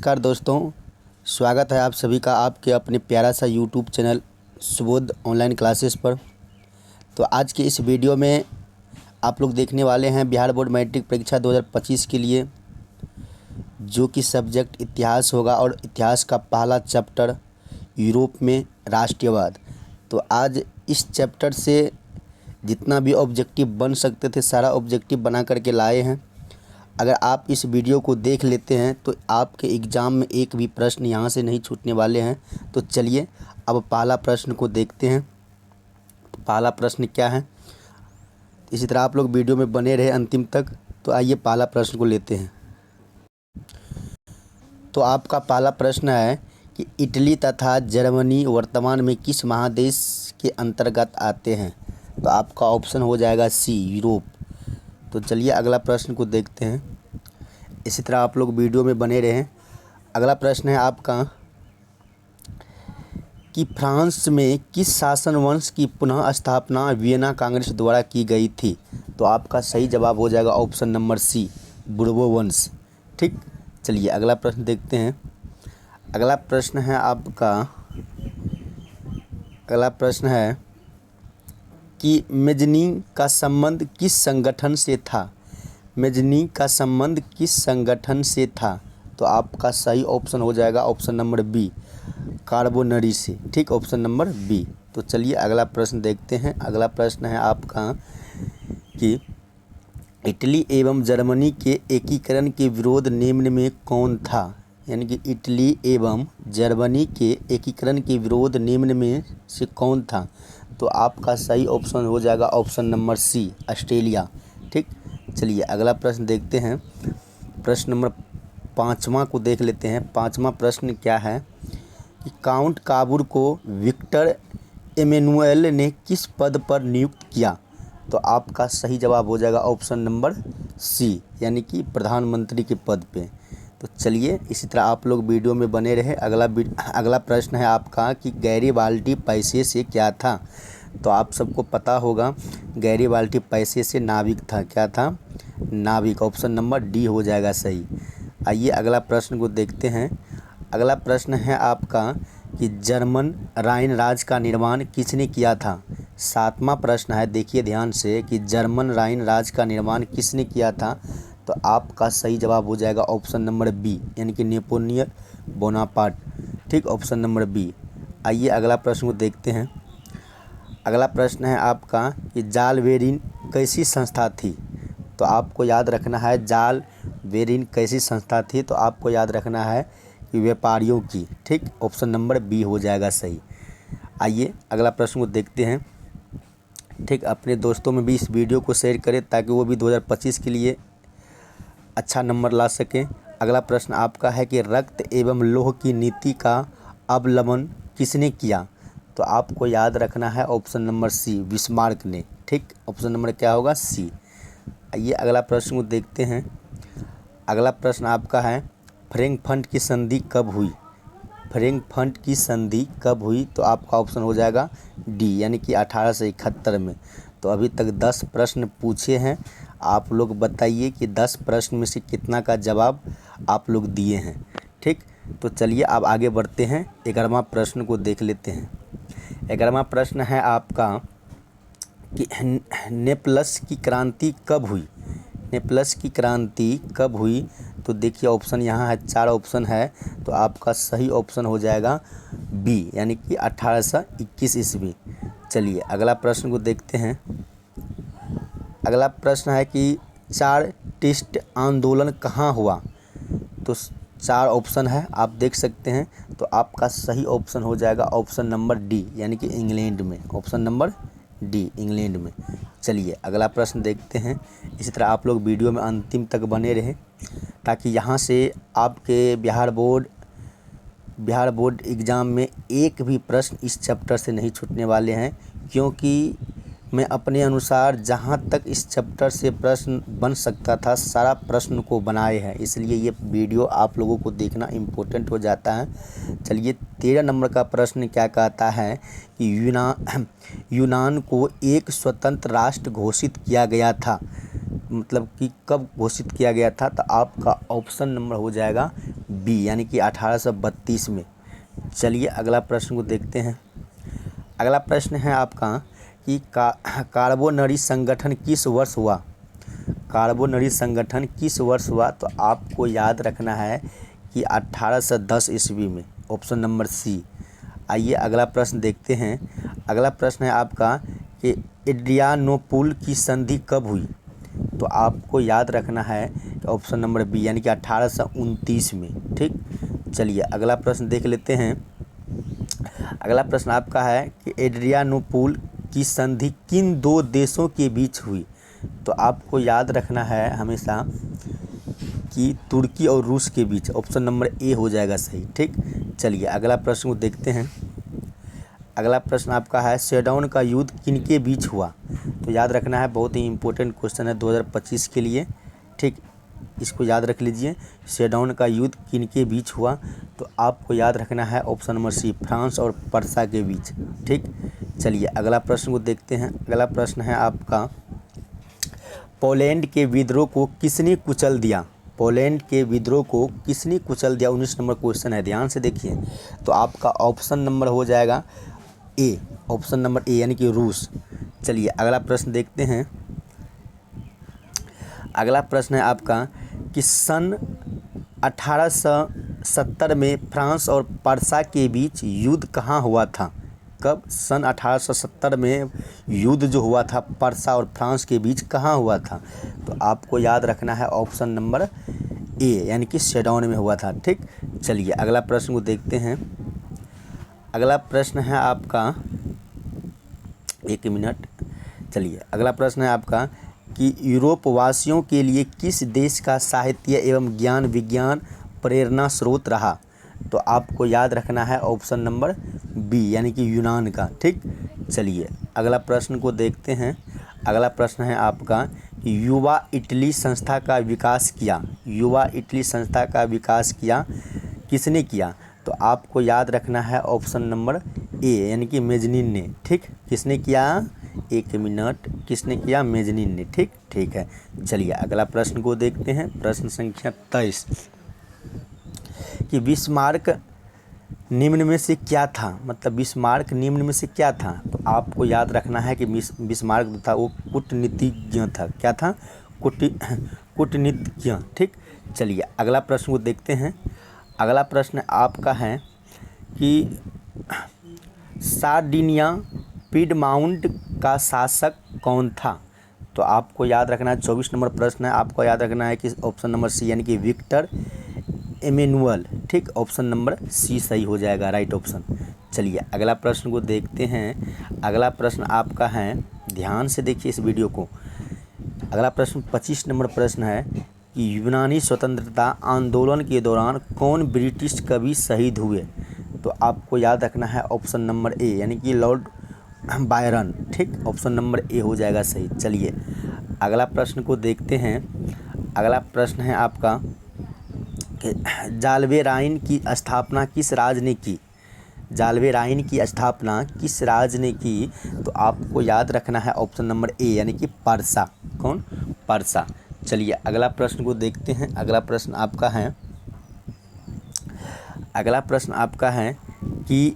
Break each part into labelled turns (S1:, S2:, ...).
S1: नमस्कार दोस्तों, स्वागत है आप सभी का आपके अपने प्यारा सा YouTube channel Subodh online classes पर। तो आज के इस वीडियो में आप लोग देखने वाले हैं बिहार बोर्ड मैट्रिक परीक्षा 2025 के लिए जो कि सब्जेक्ट इतिहास होगा और इतिहास का पहला चैप्टर यूरोप में राष्ट्रवाद। तो आज इस चैप्टर से जितना भी ऑब्जेक्टिव बन सकते थे सारा ऑब्जेक्टिव बना करके लाए हैं। अगर आप इस वीडियो को देख लेते हैं तो आपके एग्ज़ाम में एक भी प्रश्न यहाँ से नहीं छूटने वाले हैं। तो चलिए अब पहला प्रश्न को देखते हैं। पहला प्रश्न क्या है, इसी तरह आप लोग वीडियो में बने रहे अंतिम तक। तो आइए पहला प्रश्न को लेते हैं। तो आपका पहला प्रश्न है कि इटली तथा जर्मनी वर्तमान में किस महादेश के अंतर्गत आते हैं। तो आपका ऑप्शन हो जाएगा सी, यूरोप। तो चलिए अगला प्रश्न को देखते हैं। इसी तरह आप लोग वीडियो में बने रहें। अगला प्रश्न है आपका कि फ्रांस में किस शासन वंश की पुनः स्थापना वियना कांग्रेस द्वारा की गई थी। तो आपका सही जवाब हो जाएगा ऑप्शन नंबर सी, बुर्बो वंश। ठीक, चलिए अगला प्रश्न देखते हैं। अगला प्रश्न है आपका, अगला प्रश्न है कि मेजनी का संबंध किस संगठन से था। मेजनी का संबंध किस संगठन से था। तो आपका सही ऑप्शन हो जाएगा ऑप्शन नंबर बी, कार्बोनरी से। ठीक, ऑप्शन नंबर बी। तो चलिए अगला प्रश्न देखते हैं। अगला प्रश्न है आपका कि इटली एवं जर्मनी के एकीकरण के विरोध निम्न में कौन था। यानी कि इटली एवं जर्मनी के एकीकरण के विरोध निम्न में से कौन था। तो आपका सही ऑप्शन हो जाएगा ऑप्शन नंबर सी, ऑस्ट्रेलिया। ठीक, चलिए अगला प्रश्न देखते हैं। प्रश्न नंबर 5वां को देख लेते हैं। 5वां प्रश्न क्या है कि काउंट काबूर को विक्टर एमेनुएल ने किस पद पर नियुक्त किया। तो आपका सही जवाब हो जाएगा ऑप्शन नंबर सी, यानी कि प्रधानमंत्री के पद पे। तो चलिए इसी तरह आप लोग वीडियो में बने रहे। अगला प्रश्न है आपका कि गैरीबाल्डी पैसे से क्या था। तो आप सबको पता होगा गैरीबाल्डी पैसे से नाविक था। क्या था? नाविक। ऑप्शन नंबर डी हो जाएगा सही। आइए अगला प्रश्न को देखते हैं। अगला प्रश्न है आपका कि जर्मन राइन राज्य का निर्माण किसने किया था। 7वां प्रश्न है, देखिए ध्यान से, कि जर्मन राइन राज्य का निर्माण किसने किया था। तो आपका सही जवाब हो जाएगा ऑप्शन नंबर बी, यानी कि नेपोलियन बोनापार्ट। ठीक, ऑप्शन नंबर बी। आइए अगला प्रश्न को देखते हैं। अगला प्रश्न है आपका कि जाल वेरिन कैसी संस्था थी। तो आपको याद रखना है जाल वेरिन कैसी संस्था थी। तो आपको याद रखना है कि व्यापारियों की। ठीक, ऑप्शन नंबर बी हो जाएगा सही। आइए अगला प्रश्न को देखते हैं। ठीक, अपने दोस्तों में भी इस वीडियो को शेयर करें ताकि वो भी 2025 के लिए अच्छा नंबर ला सकें। अगला प्रश्न आपका है कि रक्त एवं लौह की नीति का अवलंबन किसने किया। तो आपको याद रखना है ऑप्शन नंबर सी, बिस्मार्क ने। ठीक, ऑप्शन नंबर क्या होगा? सी। आइए अगला प्रश्न को देखते हैं। अगला प्रश्न आपका है फ्रैंकफर्ट की संधि कब हुई। फ्रैंकफर्ट की संधि कब हुई। तो आपका ऑप्शन हो जाएगा डी, यानी कि 1871 में। तो अभी तक 10 प्रश्न पूछे हैं। आप लोग बताइए कि 10 प्रश्न में से कितना का जवाब आप लोग दिए हैं। ठीक, तो चलिए अब आगे बढ़ते हैं। 11वां प्रश्न को देख लेते हैं। 11वां प्रश्न है आपका कि नेपल्स की क्रांति कब हुई। नेपल्स की क्रांति कब हुई। तो देखिए ऑप्शन यहाँ है, 4 ऑप्शन है। तो आपका सही ऑप्शन हो जाएगा बी, यानी कि 1821 ईस्वी। चलिए अगला प्रश्न को देखते हैं। अगला प्रश्न है कि चारटिस्ट आंदोलन कहाँ हुआ। तो 4 ऑप्शन है, आप देख सकते हैं। तो आपका सही ऑप्शन हो जाएगा ऑप्शन नंबर डी, यानी कि इंग्लैंड में। ऑप्शन नंबर डी, इंग्लैंड में। चलिए अगला प्रश्न देखते हैं। इसी तरह आप लोग वीडियो में अंतिम तक बने रहें ताकि यहाँ से आपके बिहार बोर्ड एग्ज़ाम में एक भी प्रश्न इस चैप्टर से नहीं छूटने वाले हैं। क्योंकि मैं अपने अनुसार जहाँ तक इस चैप्टर से प्रश्न बन सकता था सारा प्रश्न को बनाए हैं, इसलिए ये वीडियो आप लोगों को देखना इम्पोर्टेंट हो जाता है। चलिए 13 नंबर का प्रश्न क्या कहता है कि यूनान को एक स्वतंत्र राष्ट्र घोषित किया गया था। मतलब कि कब घोषित किया गया था। तो आपका ऑप्शन नंबर हो जाएगा बी यानी कि 1832 में। चलिए अगला प्रश्न को देखते हैं। अगला प्रश्न है आपका कि कार्बोनरी संगठन किस वर्ष हुआ। कार्बोनरी संगठन किस वर्ष हुआ, तो आपको याद रखना है कि 1810 ईस्वी में, ऑप्शन नंबर सी। आइए अगला प्रश्न देखते हैं। अगला प्रश्न है आपका कि एड्रियानोपुल की संधि कब हुई, तो आपको याद रखना है कि ऑप्शन नंबर बी यानी कि 1829 में। ठीक, चलिए अगला प्रश्न देख लेते हैं। अगला प्रश्न आपका है कि एड्रियानोपुल की संधि किन दो देशों के बीच हुई, तो आपको याद रखना है हमेशा कि तुर्की और रूस के बीच। ऑप्शन नंबर ए हो जाएगा सही। ठीक, चलिए अगला प्रश्न को देखते हैं। अगला प्रश्न आपका है सेडौन का युद्ध किनके बीच हुआ, तो याद रखना है, बहुत ही इंपॉर्टेंट क्वेश्चन है 2025 के लिए। ठीक, इसको याद रख लीजिए, सेडौन का युद्ध किनके बीच हुआ, तो आपको याद रखना है ऑप्शन नंबर सी, फ्रांस और पर्सा के बीच। ठीक, चलिए अगला प्रश्न को देखते हैं। अगला प्रश्न है आपका पोलैंड के विद्रोह को किसने कुचल दिया। पोलैंड के विद्रोह को किसने कुचल दिया, 19 नंबर क्वेश्चन है, ध्यान से देखिए। तो आपका ऑप्शन नंबर हो जाएगा ए, ऑप्शन नंबर ए यानी कि रूस। चलिए अगला प्रश्न देखते हैं। अगला प्रश्न है आपका कि सन 1870 में फ्रांस और पर्सा के बीच युद्ध कहाँ हुआ था। कब, सन 1870 में युद्ध जो हुआ था पर्सा और फ्रांस के बीच कहाँ हुआ था, तो आपको याद रखना है ऑप्शन नंबर ए यानी कि सेडौन में हुआ था। ठीक, चलिए अगला प्रश्न को देखते हैं। अगला प्रश्न है आपका, एक मिनट, चलिए अगला प्रश्न है आपका कि यूरोप वासियों के लिए किस देश का साहित्य एवं ज्ञान विज्ञान प्रेरणा स्रोत रहा, तो आपको याद रखना है ऑप्शन नंबर बी यानी कि यूनान का। ठीक, चलिए अगला प्रश्न को देखते हैं। अगला प्रश्न है आपका कि युवा इटली संस्था का विकास किया। युवा इटली संस्था का विकास किया किसने किया, तो आपको याद रखना है ऑप्शन नंबर ए यानी कि मेजनीन ने। ठीक, किसने किया, एक मिनट, किसने किया, मेजनीन ने। ठीक, ठीक है, चलिए अगला प्रश्न को देखते हैं। प्रश्न संख्या 23 कि बिस्मार्क निम्न में से क्या था, मतलब बिस्मार्क निम्न में से क्या था, तो आपको याद रखना है कि बिस्मार्क था वो कूटनीतिज्ञ था। क्या था, कूटनीतिज्ञ। ठीक, चलिए अगला प्रश्न को देखते हैं। अगला प्रश्न आपका है कि सार्डिनिया पिडमाउंट का शासक कौन था, तो आपको याद रखना है, 24 नंबर प्रश्न है, आपको याद रखना है कि ऑप्शन नंबर सी यानी कि विक्टर एमेनुअल। ठीक, ऑप्शन नंबर सी सही हो जाएगा, राइट ऑप्शन। चलिए अगला प्रश्न को देखते हैं। अगला प्रश्न आपका है, ध्यान से देखिए इस वीडियो को। अगला प्रश्न 25 नंबर प्रश्न है कि यूनानी स्वतंत्रता आंदोलन के दौरान कौन ब्रिटिश कवि शहीद हुए, तो आपको याद रखना है ऑप्शन नंबर ए यानी कि लॉर्ड बायरन। ठीक, ऑप्शन नंबर ए हो जाएगा सही। चलिए अगला प्रश्न को देखते हैं। अगला प्रश्न है आपका कि जाल्वे राइन की स्थापना किस राज ने की। जाल्वे राइन की स्थापना किस राज ने की, तो आपको याद रखना है ऑप्शन नंबर ए यानी कि पर्सा। कौन, पर्सा। चलिए अगला प्रश्न को देखते हैं। अगला प्रश्न आपका है, अगला प्रश्न आपका है कि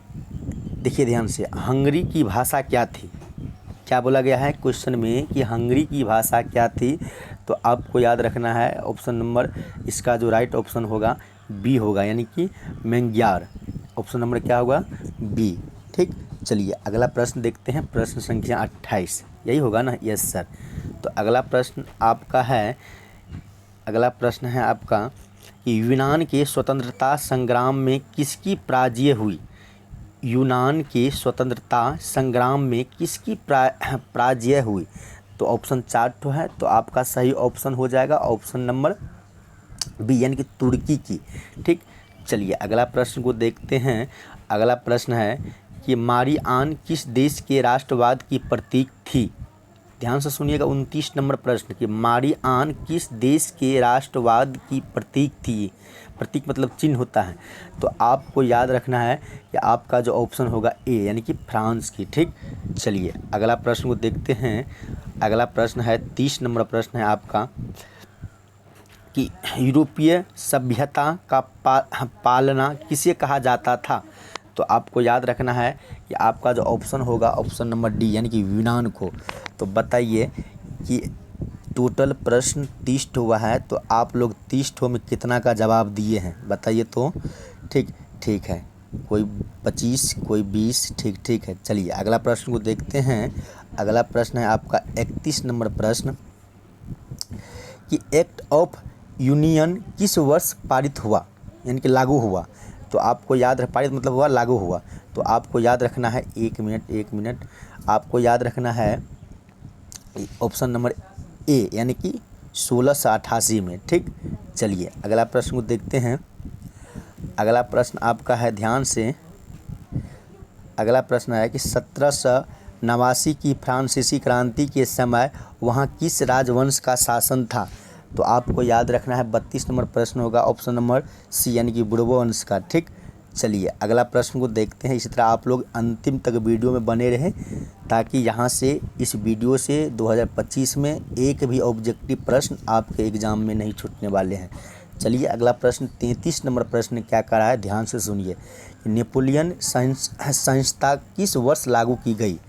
S1: देखिए ध्यान से, हंगरी की भाषा क्या थी। क्या बोला गया है क्वेश्चन में कि हंगरी की भाषा क्या थी, तो आपको याद रखना है ऑप्शन नंबर, इसका जो राइट ऑप्शन होगा बी होगा यानी कि मैंग्यार। ऑप्शन नंबर क्या होगा, बी। ठीक, चलिए अगला प्रश्न देखते हैं। प्रश्न संख्या 28 यही होगा ना, यस सर। तो अगला प्रश्न आपका है, अगला प्रश्न है आपका कि यूनान के स्वतंत्रता संग्राम में किसकी पराजय हुई। यूनान के स्वतंत्रता संग्राम में किसकी पराजय हुई, तो ऑप्शन 4 तो है, तो आपका सही ऑप्शन हो जाएगा ऑप्शन नंबर बी यानी कि तुर्की की। ठीक, चलिए अगला प्रश्न को देखते हैं। अगला प्रश्न है कि मारियान किस देश के राष्ट्रवाद की प्रतीक थी। ध्यान से सुनिएगा, 29 नंबर प्रश्न कि मारियान किस देश के राष्ट्रवाद की प्रतीक थी। प्रतीक मतलब चिन्ह होता है, तो आपको याद रखना है कि आपका जो ऑप्शन होगा ए यानी कि फ्रांस की। ठीक, चलिए अगला प्रश्न को देखते हैं। अगला प्रश्न है 30 नंबर प्रश्न है आपका कि यूरोपीय सभ्यता का पालना किसे कहा जाता था। तो आपको याद रखना है कि आपका जो ऑप्शन होगा ऑप्शन नंबर डी यानी कि यूनान को। तो बताइए कि टोटल प्रश्न 30 हुआ है, तो आप लोग 30 में कितना का जवाब दिए हैं बताइए तो। ठीक है, कोई 25 कोई 20, ठीक है। चलिए अगला प्रश्न को देखते हैं। अगला प्रश्न है आपका 31 नंबर प्रश्न कि एक्ट ऑफ यूनियन किस वर्ष पारित हुआ यानी कि लागू हुआ। तो आपको याद रख, पारित मतलब हुआ, लागू हुआ। तो आपको याद रखना है, एक मिनट आपको याद रखना है ऑप्शन नंबर ए यानी कि 1688 में। ठीक, चलिए अगला प्रश्न को देखते हैं। अगला प्रश्न आपका है, ध्यान से अगला प्रश्न है कि 1789 की फ्रांसीसी क्रांति के समय वहाँ किस राजवंश का शासन था। तो आपको याद रखना है 32 नंबर प्रश्न होगा ऑप्शन नंबर सी यानी कि बुर्बो वंश का। ठीक, चलिए अगला प्रश्न को देखते हैं। इसी तरह आप लोग अंतिम तक वीडियो में बने रहें ताकि यहाँ से इस वीडियो से 2025 में एक भी ऑब्जेक्टिव प्रश्न आपके एग्ज़ाम में नहीं छूटने वाले हैं। चलिए अगला प्रश्न 33 नंबर प्रश्न क्या कर रहा है, ध्यान से सुनिए। नेपोलियन संस्था किस वर्ष लागू की गई।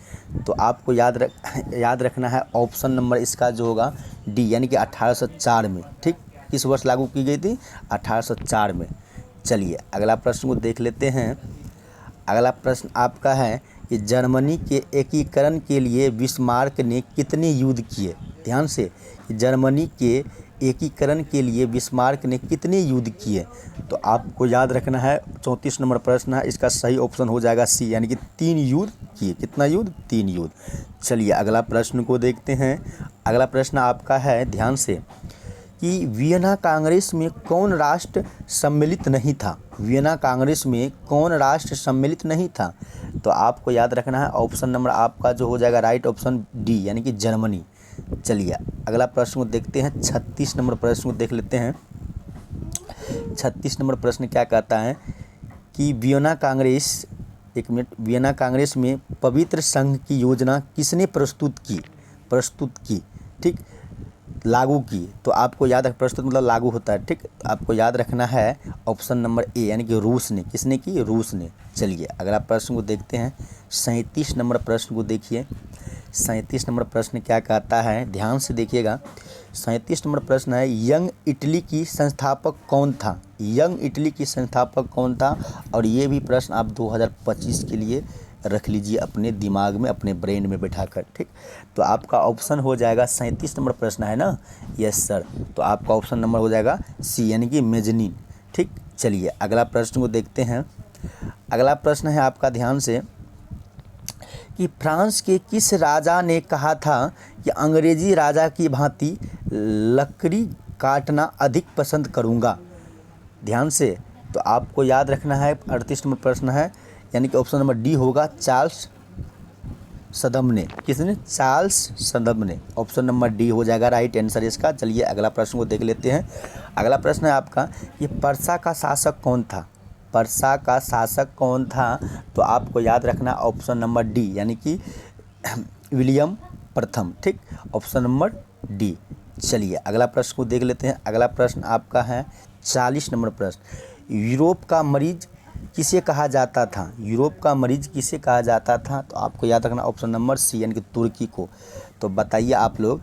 S1: तो आपको याद रखना है ऑप्शन नंबर इसका जो होगा डी यानी कि 1804 में। ठीक, किस वर्ष लागू की गई थी, 1804 में। चलिए अगला प्रश्न को देख लेते हैं। अगला प्रश्न आपका है कि जर्मनी के एकीकरण के लिए बिस्मार्क ने कितने युद्ध किए। ध्यान से, जर्मनी के एकीकरण के लिए बिस्मार्क ने कितने युद्ध किए। तो आपको याद रखना है 34 नंबर प्रश्न है, इसका सही ऑप्शन हो जाएगा सी यानी कि 3 युद्ध किए। कितना युद्ध, 3 युद्ध। चलिए अगला प्रश्न को देखते हैं। अगला प्रश्न आपका है, ध्यान से, कि वियना कांग्रेस में कौन राष्ट्र सम्मिलित नहीं था। वियना कांग्रेस में कौन राष्ट्र सम्मिलित नहीं था। तो आपको याद रखना है ऑप्शन नंबर आपका जो हो जाएगा राइट ऑप्शन डी यानी कि जर्मनी। चलिए अगला प्रश्न को देखते हैं। 36 नंबर प्रश्न को देख लेते हैं। 36 नंबर प्रश्न क्या कहता है कि वियना कांग्रेस में पवित्र संघ की योजना किसने प्रस्तुत की। ठीक, लागू की। तो आपको याद रख, प्रस्तुत मतलब लागू होता है। ठीक, आपको याद रखना है ऑप्शन नंबर ए यानी कि रूस ने। किसने की, रूस ने। चलिए अगला प्रश्न को देखते हैं। 37 नंबर प्रश्न को देखिए। 37 नंबर प्रश्न क्या कहता है, ध्यान से देखिएगा। 37 नंबर प्रश्न है, यंग इटली की संस्थापक कौन था। यंग इटली की संस्थापक कौन था। और ये भी प्रश्न आप 2025 के लिए रख लीजिए अपने दिमाग में, अपने ब्रेन में बैठाकर। ठीक, तो आपका ऑप्शन हो जाएगा 37 नंबर प्रश्न है ना, यस सर। तो आपका ऑप्शन नंबर हो जाएगा सी यानी कि मेजनीन। ठीक, चलिए अगला प्रश्न को देखते हैं। अगला प्रश्न है आपका, ध्यान से, कि फ्रांस के किस राजा ने कहा था कि अंग्रेजी राजा की भांति लकड़ी काटना अधिक पसंद करूँगा। ध्यान से, तो आपको याद रखना है 38 नंबर प्रश्न है यानी कि ऑप्शन नंबर डी होगा चार्ल्स सदम ने। किसने, चार्ल्स सदम ने। ऑप्शन नंबर डी हो जाएगा राइट आंसर इसका। चलिए अगला प्रश्न को देख लेते हैं। अगला प्रश्न है आपका, ये पर्सा का शासक कौन था। पर्सा का शासक कौन था। तो आपको याद रखना ऑप्शन नंबर डी यानी कि विलियम प्रथम। ठीक, ऑप्शन नंबर डी। चलिए अगला प्रश्न को देख लेते हैं। अगला प्रश्न आपका है 40 नंबर प्रश्न, यूरोप का मरीज किसे कहा जाता था। यूरोप का मरीज किसे कहा जाता था। तो आपको याद रखना ऑप्शन नंबर सी यानी कि तुर्की को। तो बताइए आप लोग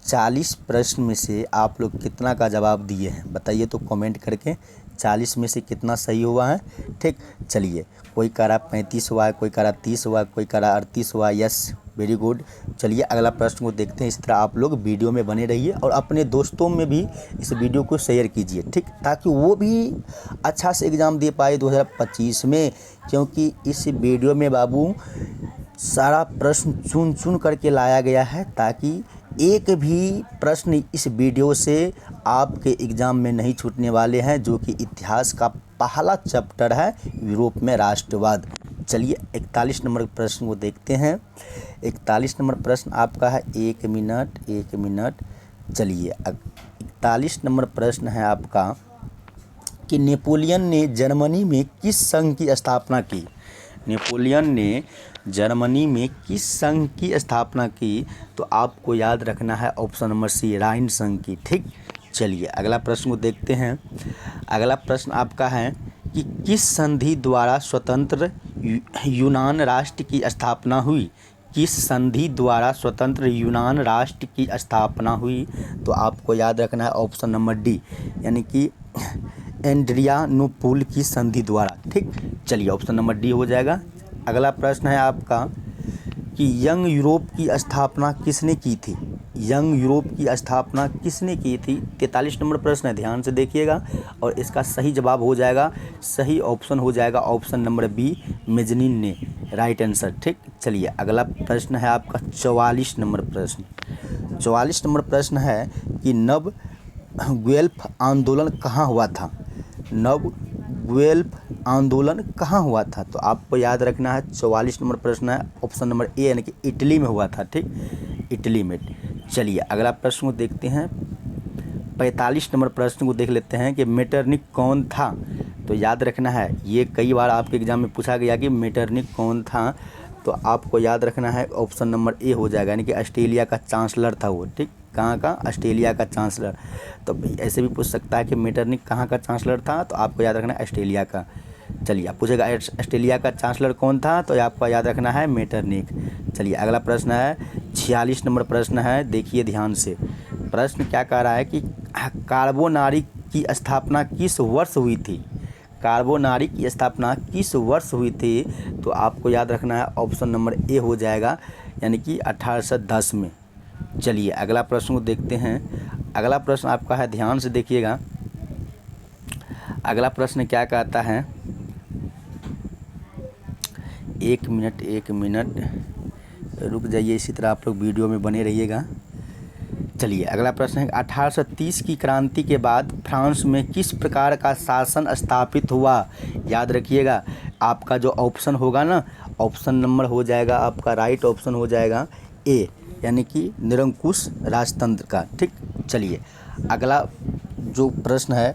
S1: 40 प्रश्न में से आप लोग कितना का जवाब दिए हैं बताइए तो कमेंट करके। 40 में से कितना सही हुआ है। ठीक, चलिए कोई कह रहा 35 हुआ है, कोई कह रहा 30 हुआ है, कोई कह रहा 38 हुआ है। Yes, very good. चलिए अगला प्रश्न को देखते हैं। इस तरह आप लोग वीडियो में बने रहिए और अपने दोस्तों में भी इस वीडियो को शेयर कीजिए। ठीक, ताकि वो भी अच्छा से एग्ज़ाम दे पाए 2025 में। क्योंकि इस वीडियो में बाबू सारा प्रश्न चुन चुन करके लाया गया है ताकि एक भी प्रश्न इस वीडियो से आपके एग्ज़ाम में नहीं छूटने वाले हैं, जो कि इतिहास का पहला चैप्टर है यूरोप में राष्ट्रवाद। चलिए 41 नंबर प्रश्न को देखते हैं। 41 नंबर प्रश्न आपका है, एक मिनट। चलिए 41 नंबर प्रश्न है आपका कि नेपोलियन ने जर्मनी में किस संघ की स्थापना की। नेपोलियन ने जर्मनी में किस संघ की स्थापना की। तो आपको याद रखना है ऑप्शन नंबर सी राइन संघ की। ठीक, चलिए अगला प्रश्न को देखते हैं। अगला प्रश्न आपका है कि किस संधि द्वारा स्वतंत्र यूनान राष्ट्र की स्थापना हुई। किस संधि द्वारा स्वतंत्र यूनान राष्ट्र की स्थापना हुई। तो आपको याद रखना है ऑप्शन नंबर डी, यानी कि एड्रियानोपुल की संधि द्वारा। ठीक, चलिए ऑप्शन नंबर डी हो जाएगा। अगला प्रश्न है आपका कि यंग यूरोप की स्थापना किसने की थी। यंग यूरोप की स्थापना किसने की थी। 43 नंबर प्रश्न है, ध्यान से देखिएगा और इसका सही जवाब हो जाएगा, सही ऑप्शन हो जाएगा ऑप्शन नंबर बी, मेजनीन ने, राइट आंसर। ठीक, चलिए अगला प्रश्न है आपका 44 नंबर प्रश्न। 44 नंबर प्रश्न है कि नव गुएल्फ आंदोलन कहाँ हुआ था। नव गुएल्फ आंदोलन कहाँ हुआ था। तो आपको याद रखना है 44 नंबर प्रश्न है ऑप्शन नंबर ए, यानी कि इटली में हुआ था। ठीक, इटली में। चलिए अगला प्रश्न को देखते हैं। 45 नंबर प्रश्न को देख लेते हैं कि मेटरनिख कौन था। तो याद रखना है, ये कई बार आपके एग्जाम में पूछा गया कि मेटरनिख कौन था। तो आपको याद रखना है ऑप्शन नंबर ए हो जाएगा, यानी कि ऑस्ट्रेलिया का चांसलर था वो। ठीक, कहाँ का, ऑस्ट्रेलिया का चांसलर। तो ऐसे भी पूछ सकता है कि मेटरनिख कहाँ का चांसलर था, तो आपको याद रखना है ऑस्ट्रेलिया का। चलिए आप पूछेगा ऑस्ट्रेलिया का चांसलर कौन था, तो आपको याद रखना है मेटरनिख। चलिए अगला प्रश्न है 46 नंबर प्रश्न है, देखिए ध्यान से। प्रश्न क्या कह रहा है कि कार्बोनारी की स्थापना किस वर्ष हुई थी। कार्बोनारी की स्थापना किस वर्ष हुई थी। तो आपको याद रखना है ऑप्शन नंबर ए हो जाएगा, यानी कि 1810 में। चलिए अगला प्रश्न को देखते हैं। अगला प्रश्न आपका है, ध्यान से देखिएगा। अगला प्रश्न क्या कहता है, एक मिनट रुक जाइए, इसी तरह आप लोग वीडियो में बने रहिएगा। चलिए अगला प्रश्न है 1830 की क्रांति के बाद फ्रांस में किस प्रकार का शासन स्थापित हुआ। याद रखिएगा, आपका जो ऑप्शन होगा ना, ऑप्शन नंबर हो जाएगा आपका, राइट ऑप्शन हो जाएगा ए, यानी कि निरंकुश राजतंत्र का। ठीक, चलिए अगला जो प्रश्न है,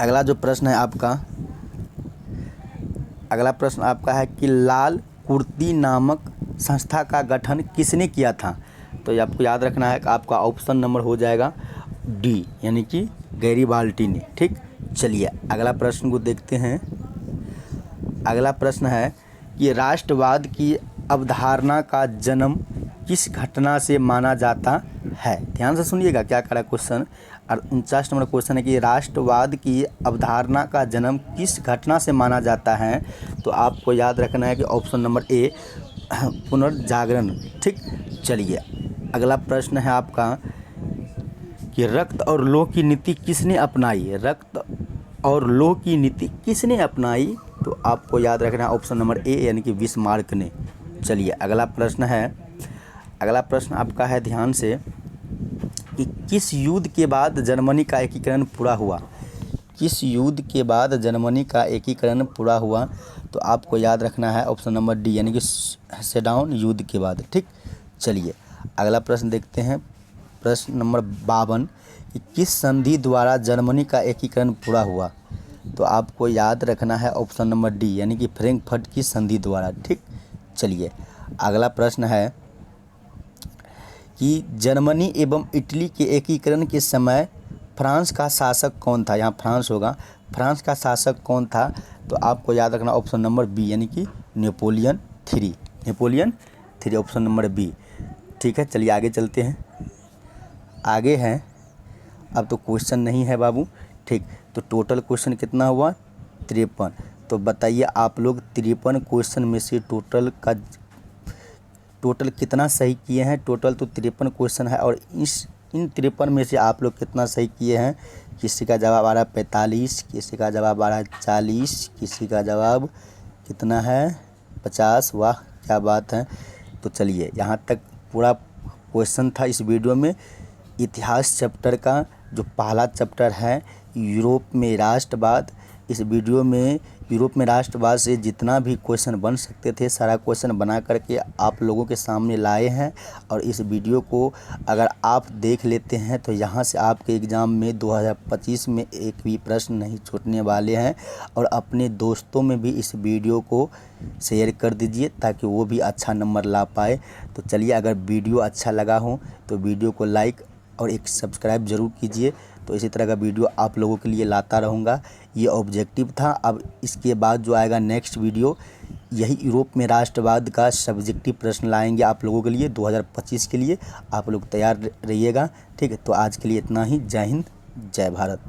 S1: अगला प्रश्न आपका है कि लाल कुर्ती नामक संस्था का गठन किसने किया था। तो ये आपको याद रखना है कि आपका ऑप्शन नंबर हो जाएगा डी, यानी कि गैरीबाल्टी ने। ठीक, चलिए अगला प्रश्न को देखते हैं। अगला प्रश्न है कि राष्ट्रवाद की अवधारणा का जन्म किस घटना से माना जाता है। ध्यान से सुनिएगा क्या कह रहा है क्वेश्चन। और 49 नंबर क्वेश्चन है कि राष्ट्रवाद की अवधारणा का जन्म किस घटना से माना जाता है। तो आपको याद रखना है कि ऑप्शन नंबर ए, पुनर्जागरण। ठीक, चलिए अगला प्रश्न है आपका कि रक्त और लौह की नीति किसने अपनाई। रक्त और लौह की नीति किसने अपनाई। तो आपको याद रखना है ऑप्शन नंबर ए, यानी कि बिस्मार्क ने। चलिए अगला प्रश्न है, अगला प्रश्न आपका है, ध्यान से, कि किस युद्ध के बाद जर्मनी का एकीकरण पूरा हुआ। किस युद्ध के बाद जर्मनी का एकीकरण पूरा हुआ। तो आपको याद रखना है ऑप्शन नंबर डी, यानी कि सेडाउन युद्ध के बाद। ठीक, चलिए अगला प्रश्न देखते हैं। प्रश्न नंबर 52 कि किस संधि द्वारा जर्मनी का एकीकरण पूरा हुआ। तो आपको याद रखना है ऑप्शन नंबर डी, यानी कि फ्रैंकफर्ट की संधि द्वारा। ठीक, चलिए अगला प्रश्न है कि जर्मनी एवं इटली के एकीकरण के समय फ्रांस का शासक कौन था। यहाँ फ्रांस होगा, फ्रांस का शासक कौन था। तो आपको याद रखना ऑप्शन नंबर बी, यानी कि Napoleon three, option number B. ठीक है, चलिए आगे चलते हैं। आगे है, अब तो क्वेश्चन नहीं है बाबू। ठीक, तो टोटल क्वेश्चन कितना हुआ, 53। तो बताइए आप लोग 53 क्वेश्चन में से टोटल कितना सही किए हैं। टोटल तो 53 क्वेश्चन है, और इन 53 में से आप लोग कितना सही किए हैं। किसी का जवाब आ रहा है 45, किसी का जवाब आ रहा है 40, किसी का जवाब कितना है 50। वाह क्या बात है। तो चलिए यहाँ तक पूरा क्वेश्चन था इस वीडियो में। इतिहास चैप्टर का जो पहला चैप्टर है यूरोप में राष्ट्रवाद, इस वीडियो में यूरोप में राष्ट्रवाद से जितना भी क्वेश्चन बन सकते थे सारा क्वेश्चन बना करके आप लोगों के सामने लाए हैं। और इस वीडियो को अगर आप देख लेते हैं तो यहाँ से आपके एग्ज़ाम में 2025 में एक भी प्रश्न नहीं छूटने वाले हैं। और अपने दोस्तों में भी इस वीडियो को शेयर कर दीजिए ताकि वो भी अच्छा नंबर ला पाए। तो चलिए, अगर वीडियो अच्छा लगा हो तो वीडियो को लाइक और एक सब्सक्राइब ज़रूर कीजिए। तो इसी तरह का वीडियो आप लोगों के लिए लाता रहूँगा। ये ऑब्जेक्टिव था। अब इसके बाद जो आएगा नेक्स्ट वीडियो, यही यूरोप में राष्ट्रवाद का सब्जेक्टिव प्रश्न लाएंगे आप लोगों के लिए 2025 के लिए। आप लोग तैयार रहिएगा। ठीक है, तो आज के लिए इतना ही। जय हिंद, जय भारत।